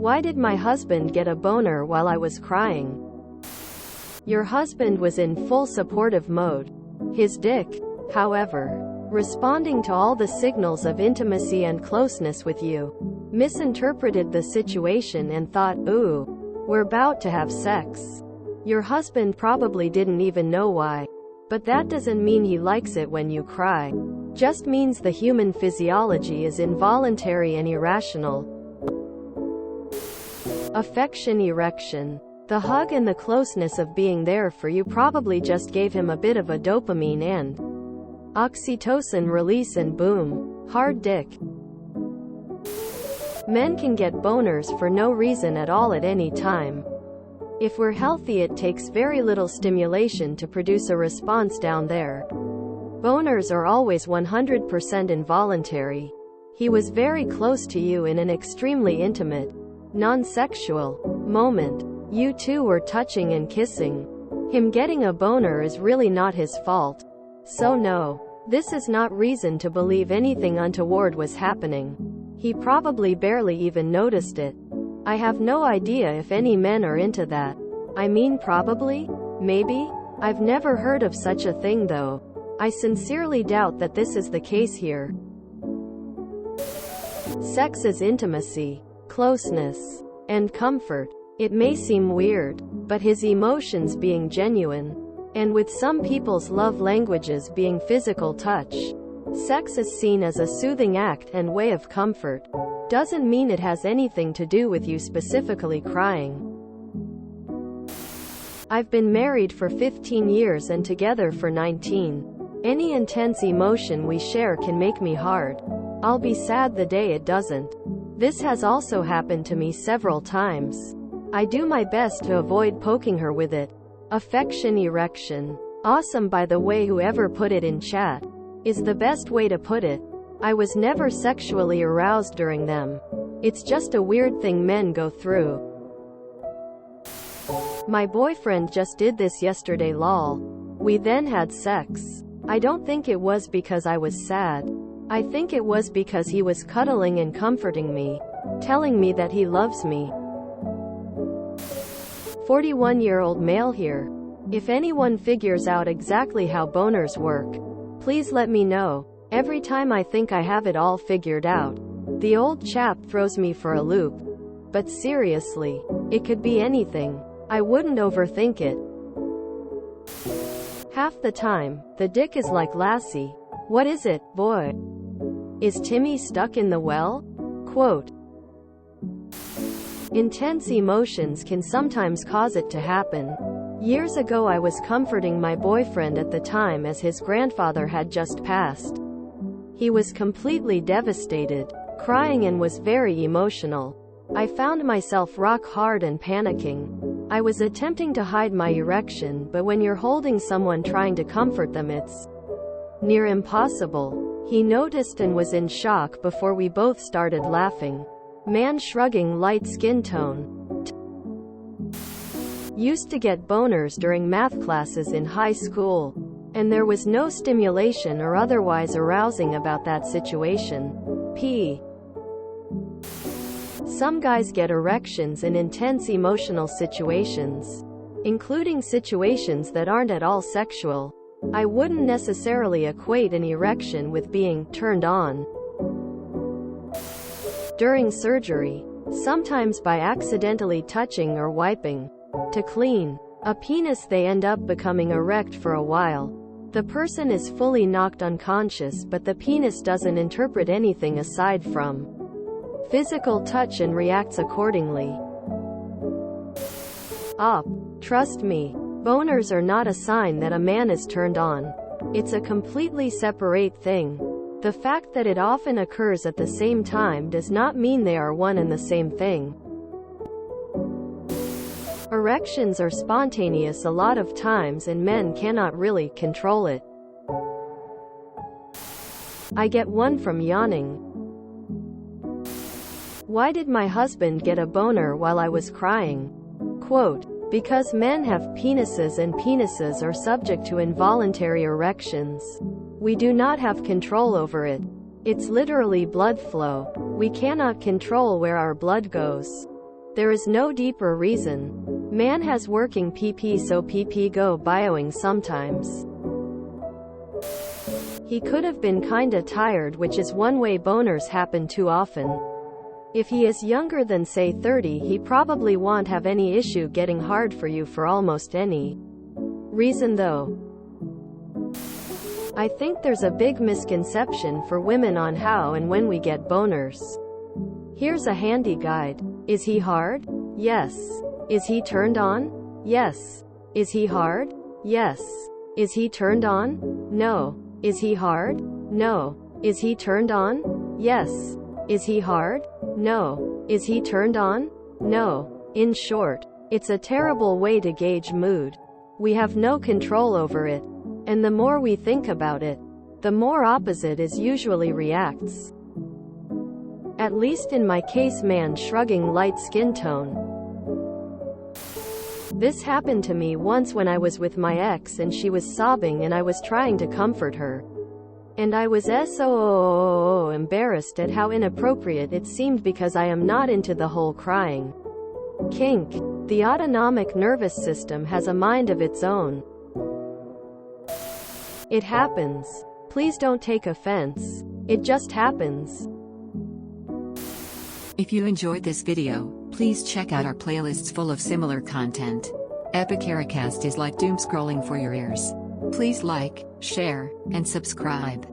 Why did my husband get a boner while I was crying? Your husband was in full supportive mode. His dick, however, responding to all the signals of intimacy and closeness with you, misinterpreted the situation and thought, ooh, we're about to have sex. Your husband probably didn't even know why. But that doesn't mean he likes it when you cry. Just means the human physiology is involuntary and irrational. Affection erection. The hug and the closeness of being there for you probably just gave him a bit of a dopamine and oxytocin release, and boom, hard dick. Men can get boners for no reason at all at any time. If we're healthy, it takes very little stimulation to produce a response down there. Boners are always 100% involuntary. He was very close to you in an extremely intimate, non-sexual moment. You two were touching and kissing. Him getting a boner is really not his fault. So no, this is not reason to believe anything untoward was happening. He probably barely even noticed it. I have no idea if any men are into that. I mean, probably? Maybe? I've never heard of such a thing though. I sincerely doubt that this is the case here. Sex is intimacy, closeness, and comfort. It may seem weird, but his emotions being genuine, and with some people's love languages being physical touch, sex is seen as a soothing act and way of comfort. Doesn't mean it has anything to do with you specifically crying. I've been married for 15 years and together for 19. Any intense emotion we share can make me hard. I'll be sad the day it doesn't. This has also happened to me several times. I do my best to avoid poking her with it. Affection erection. Awesome, by the way, whoever put it in chat. Is the best way to put it. I was never sexually aroused during them. It's just a weird thing men go through. My boyfriend just did this yesterday, lol. We then had sex. I don't think it was because I was sad. I think it was because he was cuddling and comforting me, telling me that he loves me. 41-year-old male here. If anyone figures out exactly how boners work, please let me know. Every time I think I have it all figured out, the old chap throws me for a loop. But seriously, it could be anything. I wouldn't overthink it. Half the time, the dick is like, Lassie, what is it, boy? Is Timmy stuck in the well? Quote. Intense emotions can sometimes cause it to happen. Years ago I was comforting my boyfriend at the time as his grandfather had just passed. He was completely devastated, crying, and was very emotional. I found myself rock hard and panicking. I was attempting to hide my erection, but when you're holding someone trying to comfort them, it's near impossible. He noticed and was in shock before we both started laughing. Man shrugging, light skin tone. Used to get boners during math classes in high school, and there was no stimulation or otherwise arousing about that situation. Some guys get erections in intense emotional situations, including situations that aren't at all sexual. I wouldn't necessarily equate an erection with being turned on. During surgery, sometimes by accidentally touching or wiping to clean a penis, they end up becoming erect for a while. The person is fully knocked unconscious, but the penis doesn't interpret anything aside from physical touch and reacts accordingly. Trust me, boners are not a sign that a man is turned on. It's a completely separate thing. The fact that it often occurs at the same time does not mean they are one and the same thing. Erections are spontaneous a lot of times and men cannot really control it. I get one from yawning. Why did my husband get a boner while I was crying? Quote, because men have penises and penises are subject to involuntary erections. We do not have control over it. It's literally blood flow. We cannot control where our blood goes. There is no deeper reason. Man has working PP, so PP go bioing sometimes. He could have been kinda tired, which is one way boners happen too often. If he is younger than say 30, he probably won't have any issue getting hard for you for almost any reason though. I think there's a big misconception for women on how and when we get boners. Here's a handy guide. Is he hard? Yes. Is he turned on? Yes. Is he hard? Yes. Is he turned on? No. Is he hard? No. Is he turned on? Yes. Is he hard? No. Is he turned on? No. In short, it's a terrible way to gauge mood. We have no control over it. And the more we think about it, the more opposite it usually reacts. At least in my case, man shrugging light skin tone. This happened to me once when I was with my ex and she was sobbing and I was trying to comfort her. And I was so embarrassed at how inappropriate it seemed because I am not into the whole crying kink. The autonomic nervous system has a mind of its own. It happens. Please don't take offense. It just happens. If you enjoyed this video, please check out our playlists full of similar content. Epicaricast is like doom scrolling for your ears. Please like, share, and subscribe.